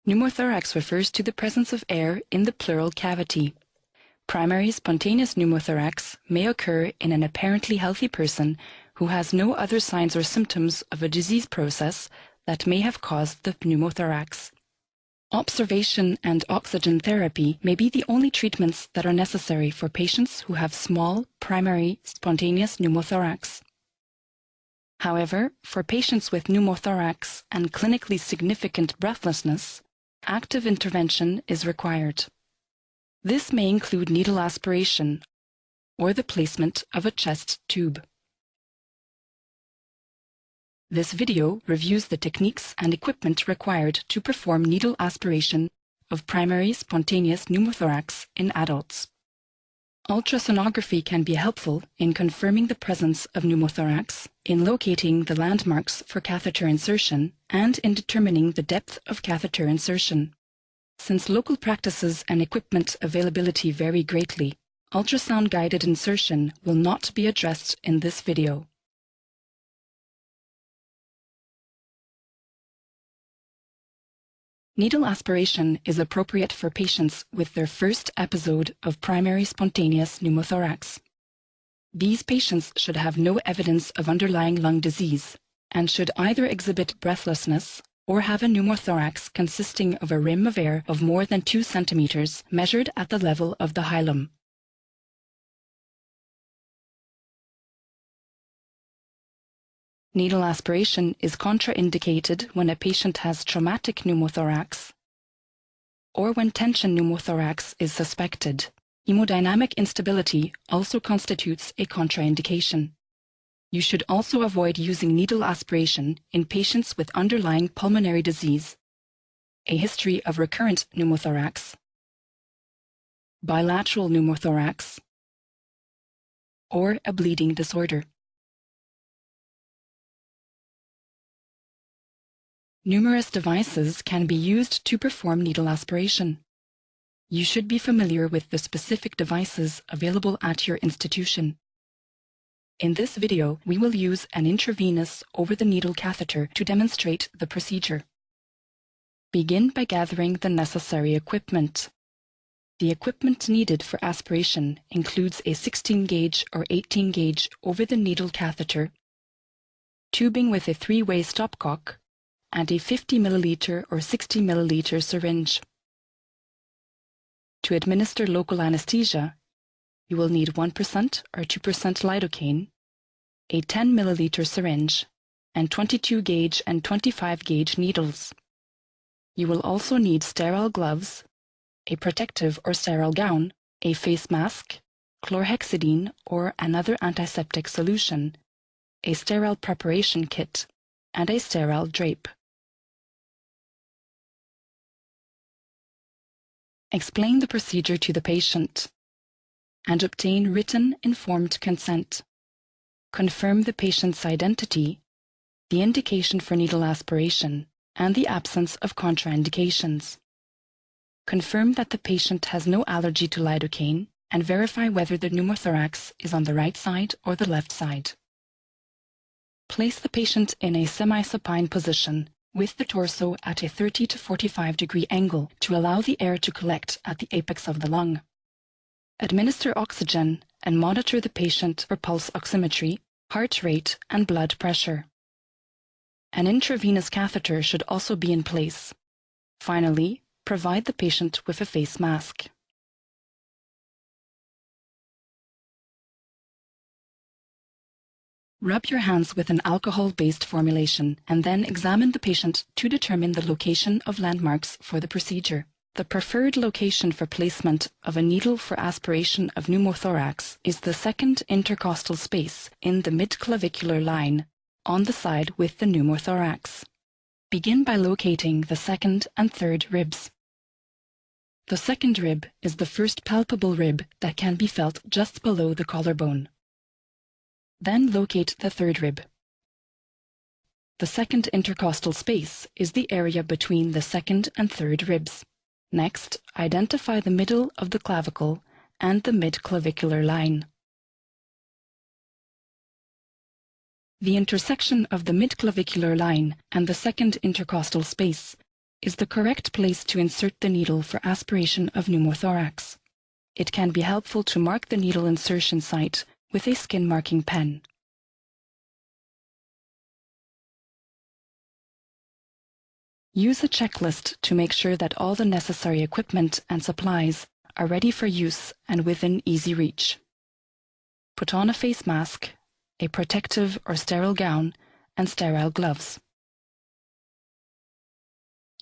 Pneumothorax refers to the presence of air in the pleural cavity. Primary spontaneous pneumothorax may occur in an apparently healthy person who has no other signs or symptoms of a disease process that may have caused the pneumothorax. Observation and oxygen therapy may be the only treatments that are necessary for patients who have small, primary spontaneous pneumothorax. However, for patients with pneumothorax and clinically significant breathlessness, active intervention is required. This may include needle aspiration or the placement of a chest tube. This video reviews the techniques and equipment required to perform needle aspiration of primary spontaneous pneumothorax in adults. Ultrasonography can be helpful in confirming the presence of pneumothorax, in locating the landmarks for catheter insertion, and in determining the depth of catheter insertion. Since local practices and equipment availability vary greatly, ultrasound-guided insertion will not be addressed in this video. Needle aspiration is appropriate for patients with their first episode of primary spontaneous pneumothorax. These patients should have no evidence of underlying lung disease and should either exhibit breathlessness or have a pneumothorax consisting of a rim of air of more than 2 centimeters measured at the level of the hilum. Needle aspiration is contraindicated when a patient has traumatic pneumothorax or when tension pneumothorax is suspected. Hemodynamic instability also constitutes a contraindication. You should also avoid using needle aspiration in patients with underlying pulmonary disease, a history of recurrent pneumothorax, bilateral pneumothorax, or a bleeding disorder. Numerous devices can be used to perform needle aspiration. You should be familiar with the specific devices available at your institution. In this video, we will use an intravenous over-the-needle catheter to demonstrate the procedure. Begin by gathering the necessary equipment. The equipment needed for aspiration includes a 16-gauge or 18-gauge over-the-needle catheter, tubing with a 3-way stopcock, and a 50 milliliter or 60 milliliter syringe. To administer local anesthesia, you will need 1% or 2% lidocaine, a 10 milliliter syringe, and 22-gauge and 25-gauge needles. You will also need sterile gloves, a protective or sterile gown, a face mask, chlorhexidine or another antiseptic solution, a sterile preparation kit, and a sterile drape. Explain the procedure to the patient and obtain written informed consent. Confirm the patient's identity, the indication for needle aspiration, and the absence of contraindications. Confirm that the patient has no allergy to lidocaine and verify whether the pneumothorax is on the right side or the left side. Place the patient in a semi-supine position with the torso at a 30 to 45 degree angle to allow the air to collect at the apex of the lung. Administer oxygen and monitor the patient for pulse oximetry, heart rate, and blood pressure. An intravenous catheter should also be in place. Finally, provide the patient with a face mask. Rub your hands with an alcohol-based formulation and then examine the patient to determine the location of landmarks for the procedure. The preferred location for placement of a needle for aspiration of pneumothorax is the second intercostal space in the midclavicular line, on the side with the pneumothorax. Begin by locating the second and third ribs. The second rib is the first palpable rib that can be felt just below the collarbone. Then locate the third rib. The second intercostal space is the area between the second and third ribs. Next, identify the middle of the clavicle and the midclavicular line. The intersection of the midclavicular line and the second intercostal space is the correct place to insert the needle for aspiration of pneumothorax. It can be helpful to mark the needle insertion site with a skin marking pen. Use a checklist to make sure that all the necessary equipment and supplies are ready for use and within easy reach. Put on a face mask, a protective or sterile gown, and sterile gloves.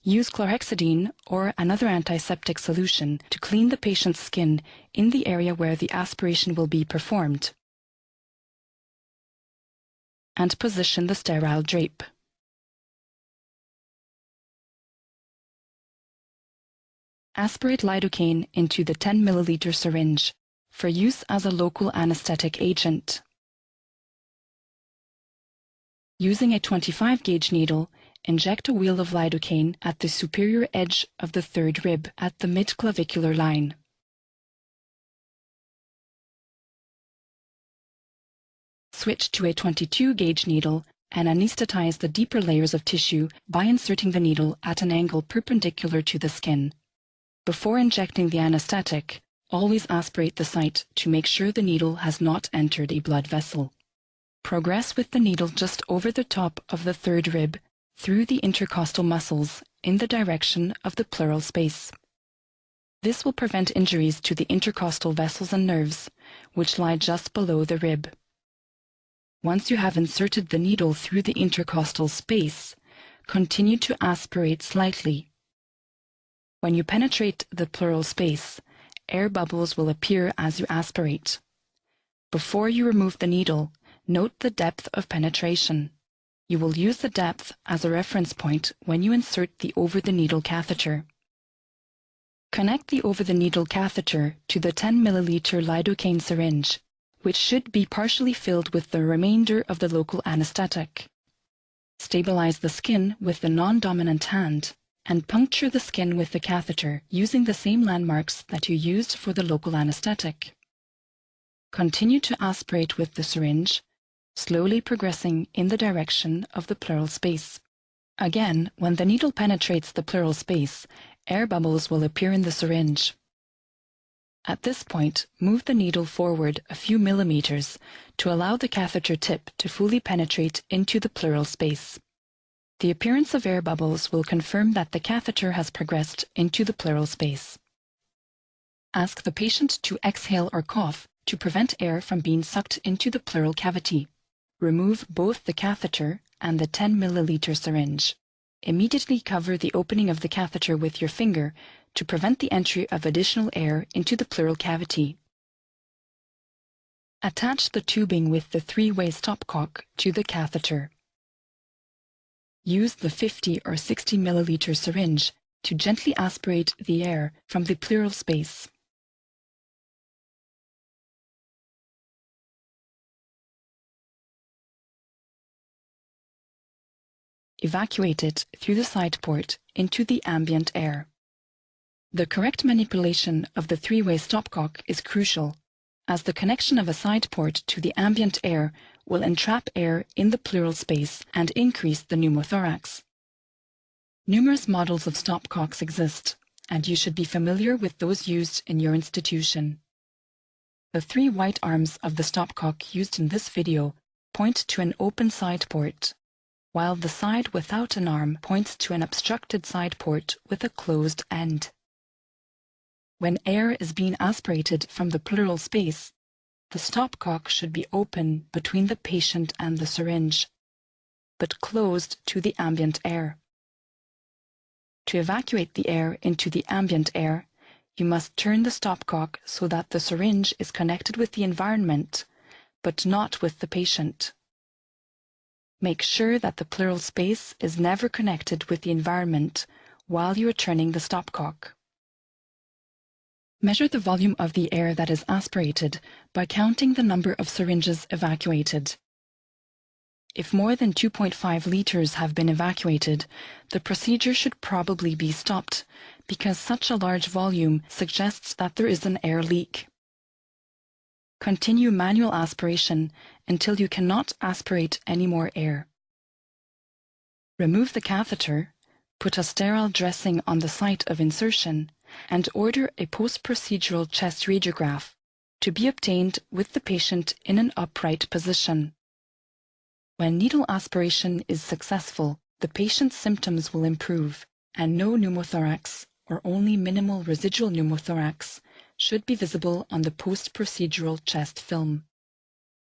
Use chlorhexidine or another antiseptic solution to clean the patient's skin in the area where the aspiration will be performed. And position the sterile drape. Aspirate lidocaine into the 10 ml syringe for use as a local anesthetic agent. Using a 25-gauge needle, inject a wheel of lidocaine at the superior edge of the third rib at the mid-clavicular line. Switch to a 22-gauge needle and anesthetize the deeper layers of tissue by inserting the needle at an angle perpendicular to the skin. Before injecting the anesthetic, always aspirate the site to make sure the needle has not entered a blood vessel. Progress with the needle just over the top of the third rib through the intercostal muscles in the direction of the pleural space. This will prevent injuries to the intercostal vessels and nerves, which lie just below the rib. Once you have inserted the needle through the intercostal space, continue to aspirate slightly. When you penetrate the pleural space, air bubbles will appear as you aspirate. Before you remove the needle, note the depth of penetration. You will use the depth as a reference point when you insert the over-the-needle catheter. Connect the over-the-needle catheter to the 10 ml lidocaine syringe, which should be partially filled with the remainder of the local anesthetic. Stabilize the skin with the non-dominant hand and puncture the skin with the catheter using the same landmarks that you used for the local anesthetic. Continue to aspirate with the syringe, slowly progressing in the direction of the pleural space. Again, when the needle penetrates the pleural space, air bubbles will appear in the syringe. At this point, move the needle forward a few millimeters to allow the catheter tip to fully penetrate into the pleural space. The appearance of air bubbles will confirm that the catheter has progressed into the pleural space. Ask the patient to exhale or cough to prevent air from being sucked into the pleural cavity. Remove both the catheter and the 10 ml syringe. Immediately cover the opening of the catheter with your finger to prevent the entry of additional air into the pleural cavity. Attach the tubing with the three-way stopcock to the catheter. Use the 50 or 60 ml syringe to gently aspirate the air from the pleural space. Evacuate it through the side port into the ambient air. The correct manipulation of the three-way stopcock is crucial, as the connection of a side port to the ambient air will entrap air in the pleural space and increase the pneumothorax. Numerous models of stopcocks exist, and you should be familiar with those used in your institution. The three white arms of the stopcock used in this video point to an open side port, while the side without an arm points to an obstructed side port with a closed end. When air is being aspirated from the pleural space, the stopcock should be open between the patient and the syringe, but closed to the ambient air. To evacuate the air into the ambient air, you must turn the stopcock so that the syringe is connected with the environment, but not with the patient. Make sure that the pleural space is never connected with the environment while you are turning the stopcock. Measure the volume of the air that is aspirated by counting the number of syringes evacuated. If more than 2.5 liters have been evacuated, the procedure should probably be stopped, because such a large volume suggests that there is an air leak. Continue manual aspiration until you cannot aspirate any more air. Remove the catheter, put a sterile dressing on the site of insertion, and order a post-procedural chest radiograph to be obtained with the patient in an upright position. When needle aspiration is successful, the patient's symptoms will improve, and no pneumothorax, or only minimal residual pneumothorax, should be visible on the post-procedural chest film.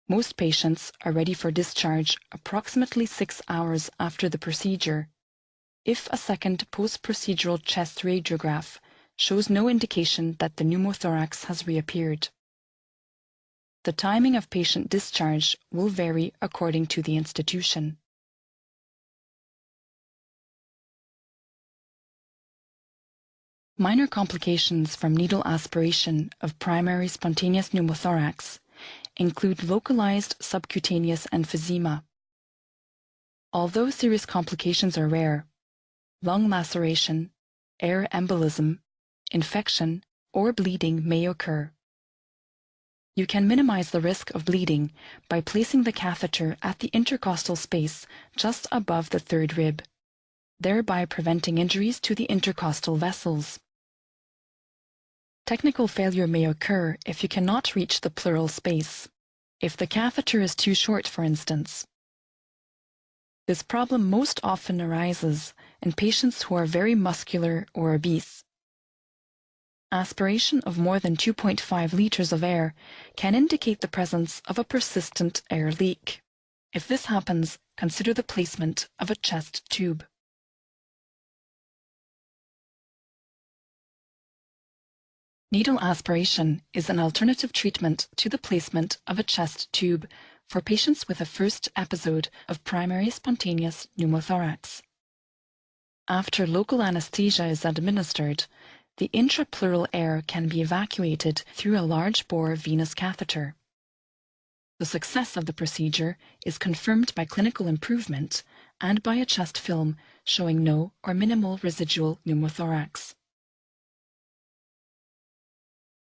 Most patients are ready for discharge approximately 6 hours after the procedure, if a second post-procedural chest radiograph shows no indication that the pneumothorax has reappeared. The timing of patient discharge will vary according to the institution. Minor complications from needle aspiration of primary spontaneous pneumothorax include localized subcutaneous emphysema. Although serious complications are rare, lung laceration, air embolism, infection, or bleeding may occur. You can minimize the risk of bleeding by placing the catheter at the intercostal space just above the third rib, thereby preventing injuries to the intercostal vessels. Technical failure may occur if you cannot reach the pleural space, if the catheter is too short, for instance. This problem most often arises in patients who are very muscular or obese. Aspiration of more than 2.5 liters of air can indicate the presence of a persistent air leak. If this happens, consider the placement of a chest tube. Needle aspiration is an alternative treatment to the placement of a chest tube for patients with a first episode of primary spontaneous pneumothorax. After local anesthesia is administered, the intrapleural air can be evacuated through a large-bore venous catheter. The success of the procedure is confirmed by clinical improvement and by a chest film showing no or minimal residual pneumothorax.